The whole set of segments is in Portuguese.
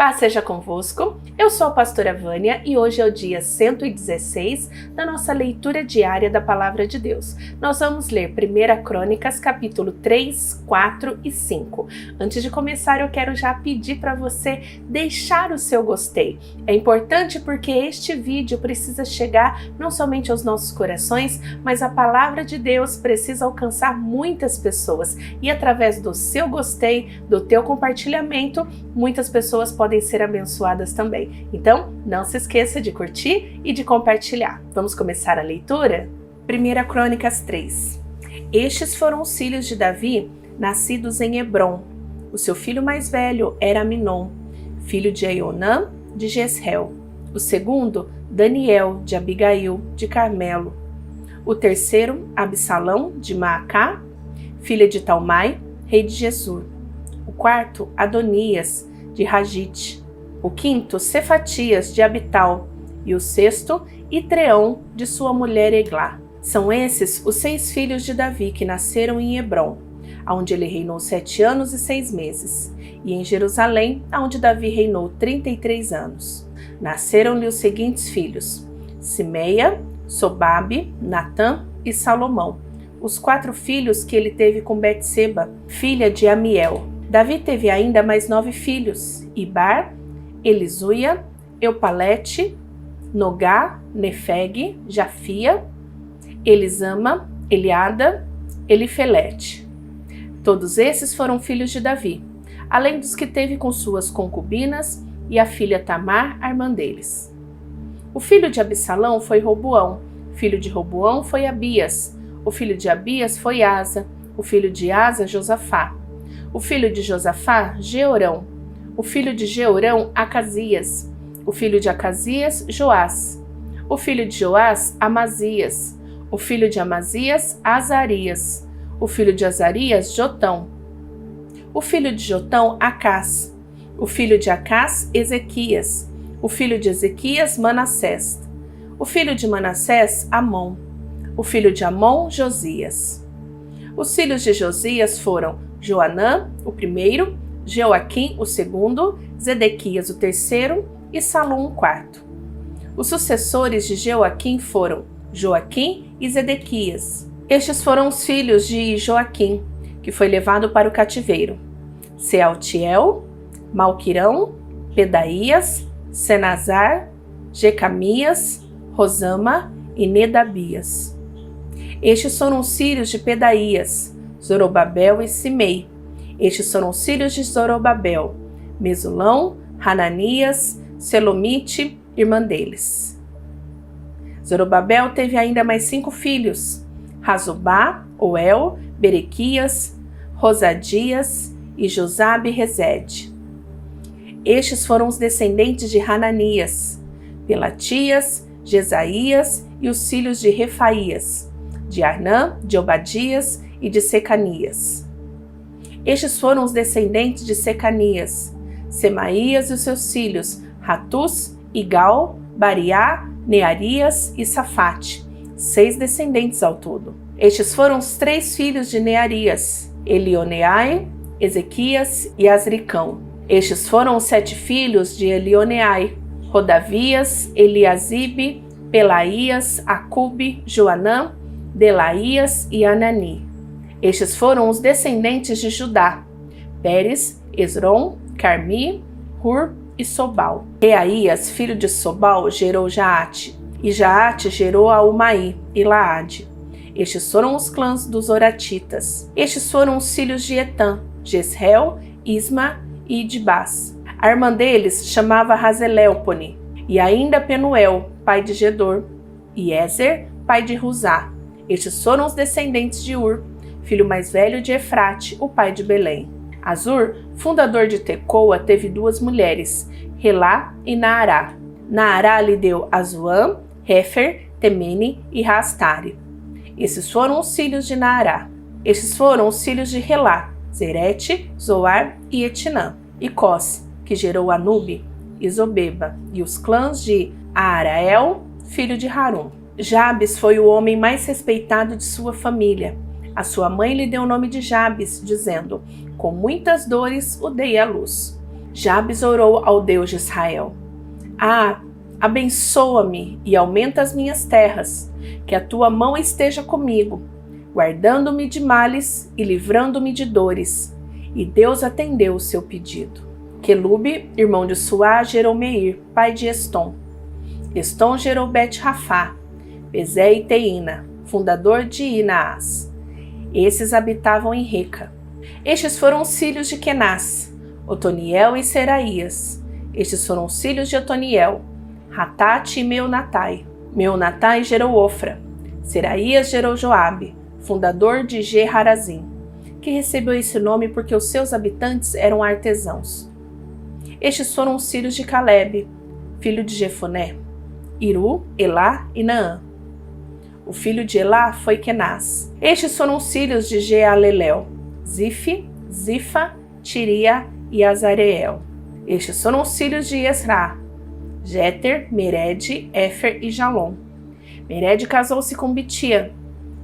Paz seja convosco, eu sou a pastora Vânia e hoje é o dia 116 da nossa leitura diária da Palavra de Deus. Nós vamos ler 1 Crônicas, capítulo 3, 4 e 5. Antes de começar, eu quero já pedir para você deixar o seu gostei. É importante porque este vídeo precisa chegar não somente aos nossos corações, mas a Palavra de Deus precisa alcançar muitas pessoas. E através do seu gostei, do teu compartilhamento, muitas pessoas podem ser abençoadas também. Então, não se esqueça de curtir e de compartilhar. Vamos começar a leitura? 1 Crônicas 3. Estes foram os filhos de Davi, nascidos em Hebrom. O seu filho mais velho era Aminon, filho de Eionã, de Jezreel. O segundo, Daniel, de Abigail, de Carmelo. O terceiro, Absalão, de Maacá, filha de Talmai, rei de Gesur. O quarto, Adonias, de Hagite. O quinto, Cefatias, de Abital. E o sexto, Itreão, de sua mulher Eglá. São esses os 6 filhos de Davi que nasceram em Hebrom, onde ele reinou 7 anos e 6 meses, e em Jerusalém, onde Davi reinou 33 anos. Nasceram-lhe os seguintes filhos: Simeia, Sobabe, Natã e Salomão, os 4 filhos que ele teve com Betseba, filha de Amiel. Davi teve ainda mais 9 filhos: Ibar, Elizuia, Eupalete, Nogá, Nefeg, Jafia, Elisama, Eliada, Elifelete. Todos esses foram filhos de Davi, além dos que teve com suas concubinas e a filha Tamar, a irmã deles. O filho de Absalão foi Roboão, filho de Roboão foi Abias, o filho de Abias foi Asa, o filho de Asa, Josafá. O filho de Josafá, Jeorão. O filho de Jeorão, Acasias. O filho de Acasias, Joás. O filho de Joás, Amazias. O filho de Amazias, Azarias. O filho de Azarias, Jotão. O filho de Jotão, Acás. O filho de Acás, Ezequias. O filho de Ezequias, Manassés. O filho de Manassés, Amon. O filho de Amon, Josias. Os filhos de Josias foram Joanã, o primeiro, Joaquim, o segundo, Zedequias, o terceiro e Salum, o quarto. Os sucessores de Joaquim foram Joaquim e Zedequias. Estes foram os filhos de Joaquim, que foi levado para o cativeiro: Sealtiel, Malquirão, Pedaías, Senazar, Jecamias, Rosama e Nedabias. Estes foram os filhos de Pedaías: Zorobabel e Simei. Estes foram os filhos de Zorobabel: Mesulão, Hananias, Selomite, irmã deles. Zorobabel teve ainda mais 5 filhos: Razubá, Oel, Berequias, Rosadias e Josabe-Rezede. Estes foram os descendentes de Hananias: Pelatias, Jesaías e os filhos de Refaías, de Arnã, de Obadias e de Secanias. Estes foram os descendentes de Secanias: Semaías e os seus filhos, Ratus, Igal, Bariá, Nearias e Safate, 6 descendentes ao todo. Estes foram os 3 filhos de Nearias: Elioneai, Ezequias e Azricão. Estes foram os 7 filhos de Elioneai: Rodavias, Eliasibe, Pelaías, Acube, Joanã, Delaías e Anani. Estes foram os descendentes de Judá: Pérez, Esrom, Carmi, Hur e Sobal. Reaías, filho de Sobal, gerou Jaate, e Jaate gerou Aumaí e Laade. Estes foram os clãs dos Oratitas. Estes foram os filhos de Etã: Jezreel, Isma e Idbás. A irmã deles chamava Hazelelpone, e ainda Penuel, pai de Gedor, e Ezer, pai de Ruzá. Estes foram os descendentes de Ur, filho mais velho de Efrate, o pai de Belém. Azur, fundador de Tecoa, teve 2 mulheres, Relá e Naará. Naará lhe deu Azuã, Hefer, Temene e Rastare. Esses foram os filhos de Naará. Estes foram os filhos de Relá: Zerete, Zoar e Etinã. E Cós, que gerou Anube e Zobeba, e os clãs de Aarael, filho de Harum. Jabes foi o homem mais respeitado de sua família. A sua mãe lhe deu o nome de Jabes, dizendo: com muitas dores o dei à luz. Jabes orou ao Deus de Israel: Ah, abençoa-me e aumenta as minhas terras, que a tua mão esteja comigo, guardando-me de males e livrando-me de dores. E Deus atendeu o seu pedido. Quelube, irmão de Suá, gerou Meir, pai de Estom. Estom gerou Bet-Rafá, Bezé e Teína, fundador de Inaás. Esses habitavam em Reca. Estes foram os filhos de Kenaz, Otoniel e Seraías. Estes foram os filhos de Otoniel, Ratate e Meonatai. Meonatai gerou Ofra. Seraías gerou Joabe, fundador de Ge-Harazim, que recebeu esse nome porque os seus habitantes eram artesãos. Estes foram os filhos de Calebe, filho de Jefoné, Iru, Elá e Naã. O filho de Elá foi Kenaz. Estes foram os filhos de Jealelel, Zifi, Zifa, Tiria e Azareel. Estes foram os filhos de Esra, Jeter, Mered, Éfer e Jalom. Mered casou-se com Bitia,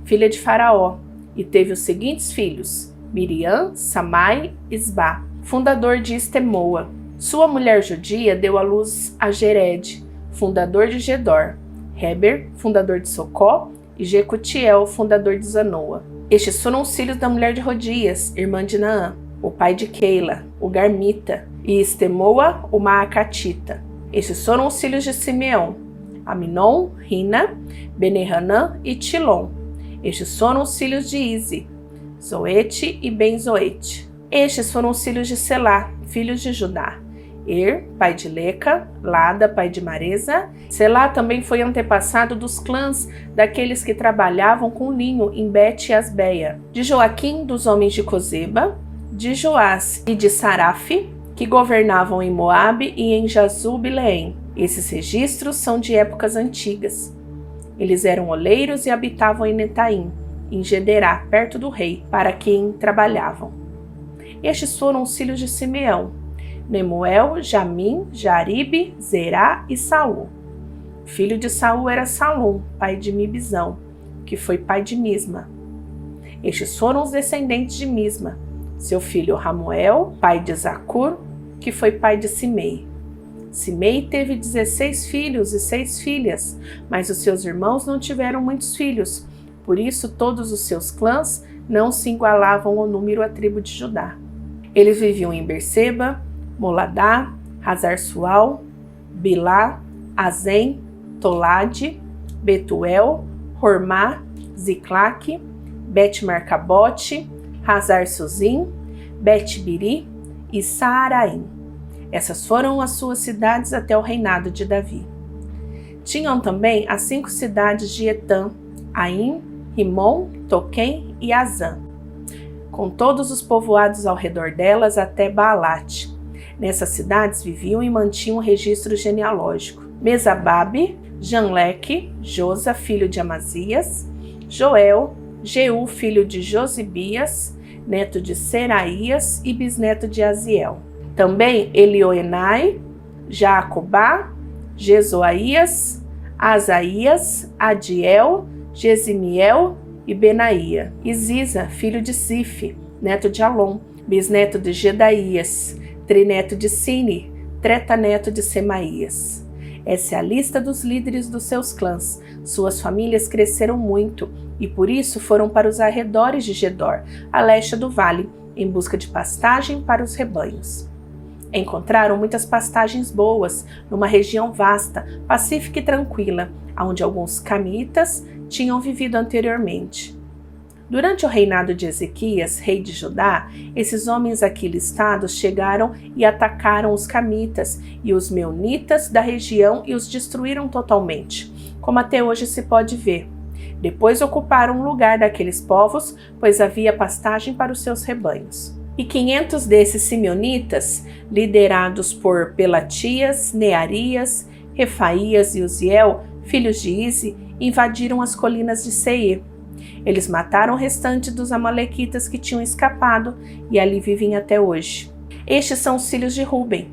filha de Faraó, e teve os seguintes filhos: Miriam, Samai e Isbá, fundador de Estemoa. Sua mulher judia deu à luz a Jered, fundador de Gedor, Heber, fundador de Socó, e Jecutiel, fundador de Zanoa. Estes foram os filhos da mulher de Rodias, irmã de Naã, o pai de Keila, o Garmita, e Estemoa, o Maacatita. Estes foram os filhos de Simeão: Aminon, Rina, Benehanã e Tilom. Estes foram os filhos de Ize, Zoete e Ben-Zoete. Estes foram os filhos de Selá, filhos de Judá: pai de Leca, Lada, pai de Maresa. Selá também foi antepassado dos clãs daqueles que trabalhavam com linho em Bet-Asbeia, de Joaquim, dos homens de Cozeba, de Joás e de Saraf, que governavam em Moabe e em Jazub-Leém. Esses registros são de épocas antigas. Eles eram oleiros e habitavam em Netaim, em Gederá, perto do rei, para quem trabalhavam. Estes foram os filhos de Simeão: Nemuel, Jamim, Jaribe, Zerá e Saul. O filho de Saul era Salum, pai de Mibizão, que foi pai de Misma. Estes foram os descendentes de Misma: seu filho Ramuel, pai de Zacur, que foi pai de Simei. Simei teve 16 filhos e 6 filhas, mas os seus irmãos não tiveram muitos filhos, por isso todos os seus clãs não se igualavam ao número à tribo de Judá. Eles viviam em Berseba, Moladá, Hazar-Sual, Bilá, Azem, Tolade, Betuel, Hormá, Ziclaque, Bet-Marcabote, Hazar-Suzim, Bet-Biri e Saaraim. Essas foram as suas cidades até o reinado de Davi. Tinham também as 5 cidades de Etã, Aim, Rimon, Toquém e Azã, com todos os povoados ao redor delas até Baalate. Nessas cidades viviam e mantinham um registro genealógico: Mesababe, Janleque, Josa, filho de Amazias, Joel, Jeú, filho de Josibias, neto de Seraías e bisneto de Aziel. Também Elioenai, Jacobá, Jezoaías, Asaías, Adiel, Gesimiel e Benaía. E Ziza, filho de Sife, neto de Alom, bisneto de Gedaías, trineto de Sini, tretaneto de Semaías. Essa é a lista dos líderes dos seus clãs. Suas famílias cresceram muito e por isso foram para os arredores de Gedor, a leste do vale, em busca de pastagem para os rebanhos. Encontraram muitas pastagens boas, numa região vasta, pacífica e tranquila, onde alguns camitas tinham vivido anteriormente. Durante o reinado de Ezequias, rei de Judá, esses homens aqui listados chegaram e atacaram os camitas e os meunitas da região e os destruíram totalmente, como até hoje se pode ver. Depois ocuparam o lugar daqueles povos, pois havia pastagem para os seus rebanhos. E 500 desses simeonitas, liderados por Pelatias, Nearias, Refaías e Uziel, filhos de Ize, invadiram as colinas de Seir. Eles mataram o restante dos amalequitas que tinham escapado e ali vivem até hoje. Estes são os filhos de Ruben,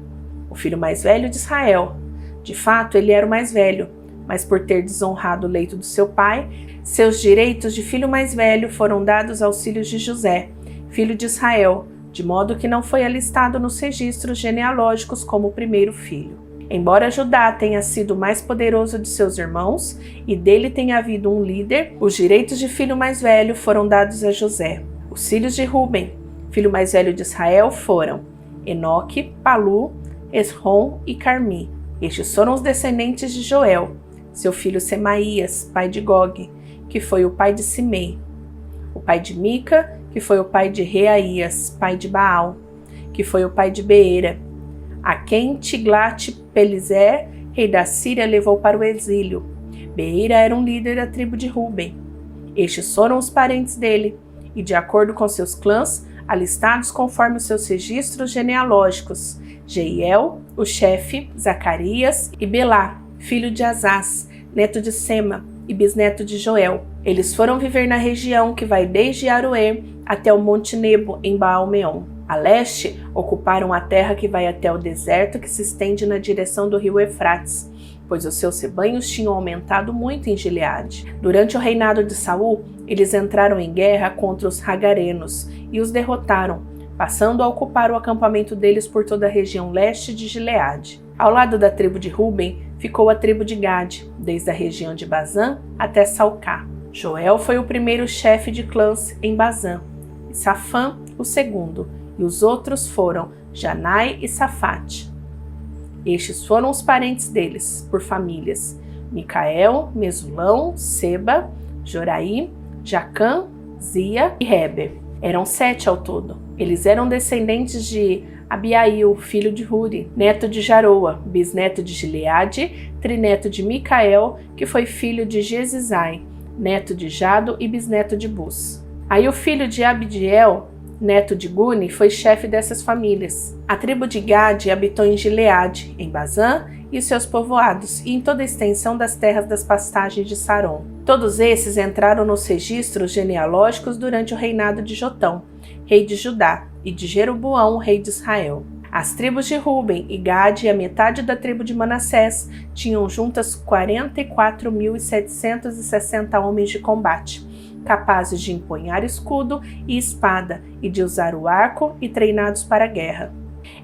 o filho mais velho de Israel. De fato, ele era o mais velho, mas por ter desonrado o leito do seu pai, seus direitos de filho mais velho foram dados aos filhos de José, filho de Israel, de modo que não foi alistado nos registros genealógicos como o primeiro filho. Embora Judá tenha sido o mais poderoso de seus irmãos e dele tenha havido um líder, os direitos de filho mais velho foram dados a José. Os filhos de Ruben, filho mais velho de Israel, foram Enoque, Palu, Esrom e Carmi. Estes foram os descendentes de Joel, seu filho Semaías, pai de Gog, que foi o pai de Simei, o pai de Mica, que foi o pai de Reaías, pai de Baal, que foi o pai de Beera, a quem Tiglat-Pileser, rei da Síria, levou para o exílio. Beera era um líder da tribo de Ruben. Estes foram os parentes dele, e de acordo com seus clãs, alistados conforme os seus registros genealógicos: Jeiel, o chefe, Zacarias e Belá, filho de Azaz, neto de Sema e bisneto de Joel. Eles foram viver na região que vai desde Aroer até o Monte Nebo, em Baal-Meon. A leste, ocuparam a terra que vai até o deserto que se estende na direção do rio Eufrates, pois os seus rebanhos tinham aumentado muito em Gileade. Durante o reinado de Saul, eles entraram em guerra contra os Hagarenos e os derrotaram, passando a ocupar o acampamento deles por toda a região leste de Gileade. Ao lado da tribo de Ruben ficou a tribo de Gade, desde a região de Bazã até Salcá. Joel foi o primeiro chefe de clãs em Bazã, e Safã o segundo, e os outros foram Janai e Safate. Estes foram os parentes deles, por famílias: Micael, Mesulão, Seba, Joraí, Jacã, Zia e Heber. Eram 7 ao todo. Eles eram descendentes de Abiail, filho de Huri, neto de Jaroa, bisneto de Gileade, trineto de Micael, que foi filho de Jesizai, neto de Jado e bisneto de Bus. Aí o filho de Abdiel, neto de Guni, foi chefe dessas famílias. A tribo de Gade habitou em Gileade, em Bazã e seus povoados, e em toda a extensão das terras das pastagens de Saron. Todos esses entraram nos registros genealógicos durante o reinado de Jotão, rei de Judá, e de Jeroboão, rei de Israel. As tribos de Ruben e Gade e a metade da tribo de Manassés tinham juntas 44.760 homens de combate, capazes de empunhar escudo e espada e de usar o arco e treinados para a guerra.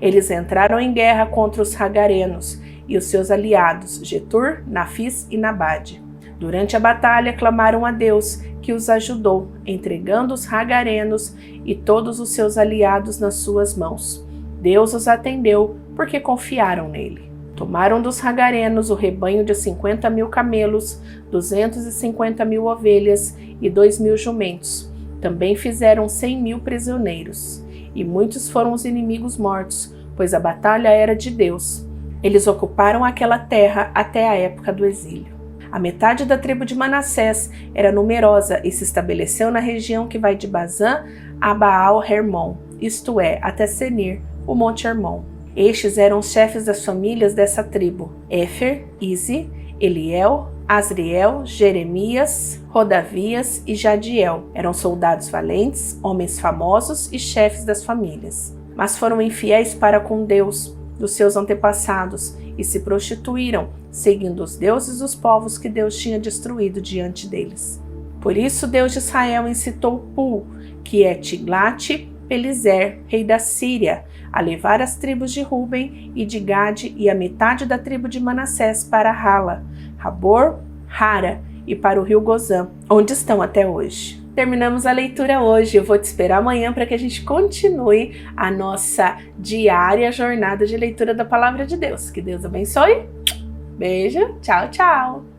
Eles entraram em guerra contra os Hagarenos e os seus aliados Getur, Nafis e Nabade. Durante a batalha clamaram a Deus, que os ajudou, entregando os Hagarenos e todos os seus aliados nas suas mãos. Deus os atendeu porque confiaram nele. Tomaram dos Hagarenos o rebanho de 50.000 camelos, 250.000 ovelhas e 2.000 jumentos. Também fizeram 100.000 prisioneiros. E muitos foram os inimigos mortos, pois a batalha era de Deus. Eles ocuparam aquela terra até a época do exílio. A metade da tribo de Manassés era numerosa e se estabeleceu na região que vai de Bazã a Baal-Hermon, isto é, até Senir, o Monte Hermon. Estes eram os chefes das famílias dessa tribo: Éfer, Izi, Eliel, Asriel, Jeremias, Rodavias e Jadiel. Eram soldados valentes, homens famosos e chefes das famílias. Mas foram infiéis para com Deus, dos seus antepassados, e se prostituíram, seguindo os deuses dos povos que Deus tinha destruído diante deles. Por isso Deus de Israel incitou Pul, que é Tiglat-Pileser, rei da Síria, a levar as tribos de Ruben e de Gade e a metade da tribo de Manassés para Hala, Habor, Hara e para o rio Gozã, onde estão até hoje. Terminamos a leitura hoje. Eu vou te esperar amanhã para que a gente continue a nossa diária jornada de leitura da Palavra de Deus. Que Deus abençoe. Beijo. Tchau, tchau.